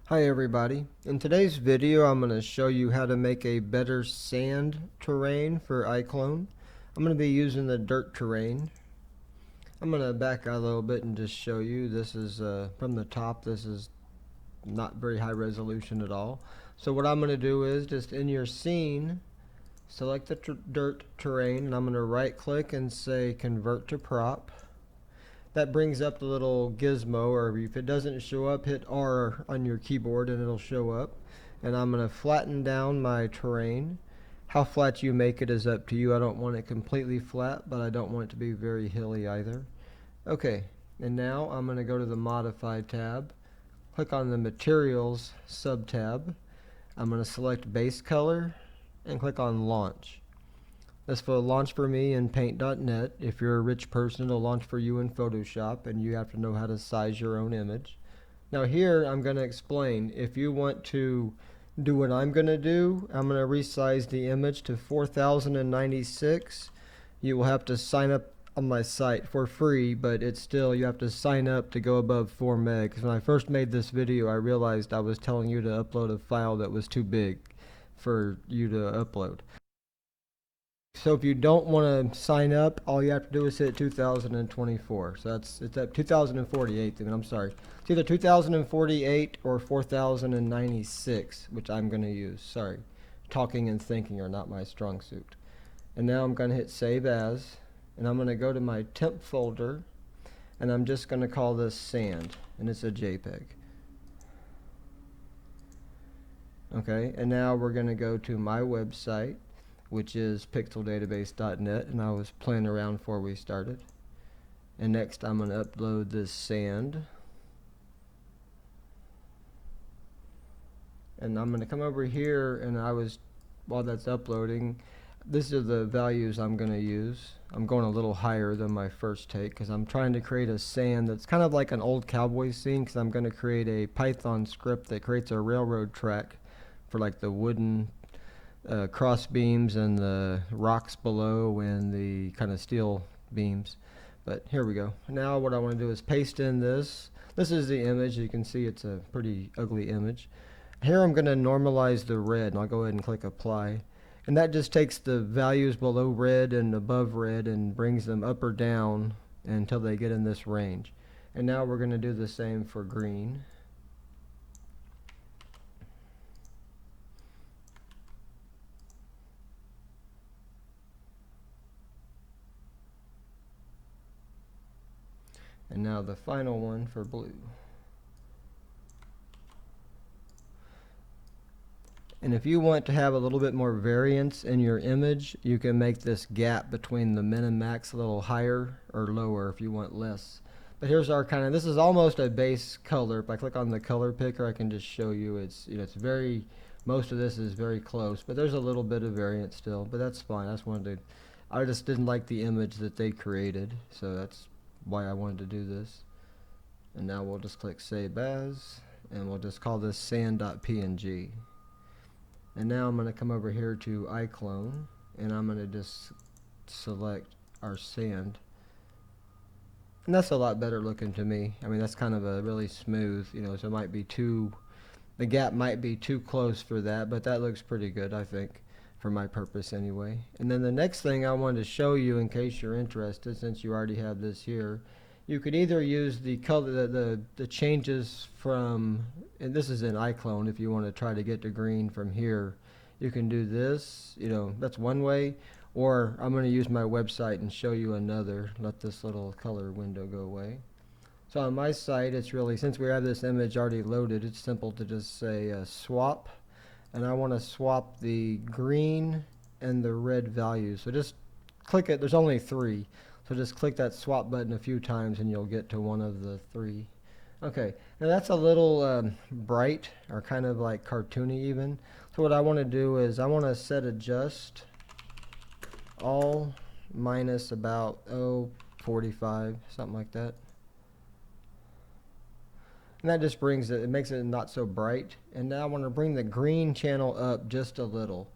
Hi everybody. In today's video I'm going to show you how to make a better sand terrain for IClone. I'm going to be using the dirt terrain. I'm going to back out a little bit and just show you. This is from the top. This is not very high resolution at all. So what I'm going to do is just in your scene select the dirt terrain, and I'm going to right click and say convert to prop. That brings up the little gizmo, or if it doesn't show up, hit R on your keyboard and it'll show up. And I'm going to flatten down my terrain. How flat you make it is up to you. I don't want it completely flat, but I don't want it to be very hilly either. Okay, and now I'm going to go to the Modify tab, click on the Materials sub-tab. I'm going to select Base Color and click on Launch. This will launch for me in paint.net. If you're a rich person, it'll launch for you in Photoshop, and you have to know how to size your own image. Now here I'm going to explain. If you want to do what I'm going to do, I'm going to resize the image to 4096. You will have to sign up on my site for free, but it's still, you have to sign up to go above 4 meg. Because when I first made this video, I realized I was telling you to upload a file that was too big for you to upload. So if you don't want to sign up, all you have to do is hit 2024. So it's at 2048. I'm sorry. It's either 2048 or 4096, which I'm going to use. Sorry. Talking and thinking are not my strong suit. And now I'm going to hit Save As. And I'm going to go to my temp folder. And I'm just going to call this Sand. And it's a JPEG. Okay. And now we're going to go to my website, which is pixeldatabase.net, and I was playing around before we started. And next I'm going to upload this sand. And I'm going to come over here, and while that's uploading, these are the values I'm going to use. I'm going a little higher than my first take because I'm trying to create a sand that's kind of like an old cowboy scene, because I'm going to create a Python script that creates a railroad track for like the wooden cross beams and the rocks below and the kind of steel beams. But here we go. Now what I want to do is paste in this. This is the image. You can see it's a pretty ugly image. Here I'm going to normalize the red, and I'll go ahead and click apply. And that just takes the values below red and above red and brings them up or down until they get in this range. And now we're going to do the same for green. And now the final one for blue. And if you want to have a little bit more variance in your image, you can make this gap between the min and max a little higher or lower if you want less. But here's our this is almost a base color. If I click on the color picker, I can just show you it's very, most of this is very close, but there's a little bit of variance still, but that's fine. I just didn't like the image that they created, so that's why I wanted to do this. And now we'll just click Save As, and we'll just call this sand.png. And now I'm going to come over here to IClone, and I'm going to just select our sand. And that's a lot better looking to me. I mean, that's kind of a really smooth, so it might be the gap might be too close for that, but that looks pretty good, I think, for my purpose anyway. And then the next thing I wanted to show you, in case you're interested, since you already have this here, you could either use the color, the changes from, and this is in IClone, if you want to try to get to green from here, you can do this, that's one way, or I'm going to use my website and show you another. Let this little color window go away. So on my site, it's really, since we have this image already loaded, it's simple to just say swap. And I want to swap the green and the red values. So just click it. There's only 3. So just click that swap button a few times and you'll get to one of the 3. Okay, now that's a little bright, or kind of like cartoony even. So what I want to do is I want to set adjust all minus about 45, something like that. And that just brings it makes it not so bright. And now I want to bring the green channel up just a little.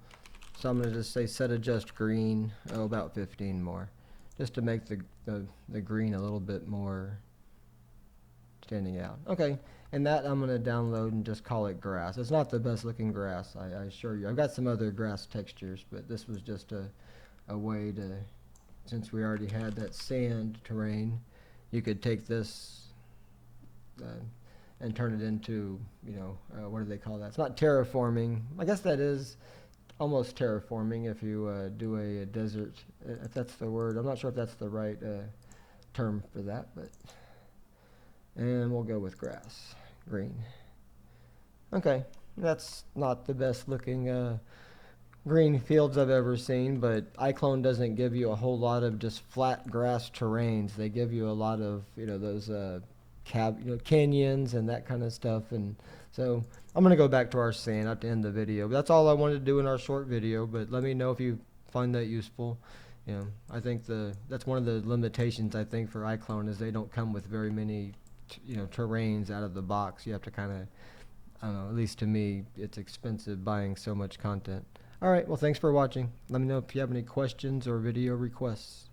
So I'm going to just say set adjust green, about 15 more. Just to make the green a little bit more standing out. Okay, And that I'm going to download and just call it grass. It's not the best looking grass, I assure you. I've got some other grass textures, but this was just a way to, since we already had that sand terrain, you could take this and turn it into, you know, what do they call that? It's not terraforming. I guess that is almost terraforming if you do a desert, if that's the word. I'm not sure if that's the right term for that, but, and we'll go with grass, green. Okay, that's not the best looking green fields I've ever seen, but IClone doesn't give you a whole lot of just flat grass terrains. They give you a lot of, you know, those canyons and that kind of stuff. And so I'm going to go back to our sand at the end of the video. But that's all I wanted to do in our short video, but let me know if you find that useful. You know, I think that's one of the limitations, I think, for IClone is they don't come with very many terrains out of the box. You have to kind of, I don't know, at least to me, it's expensive buying so much content. All right, well, thanks for watching. Let me know if you have any questions or video requests.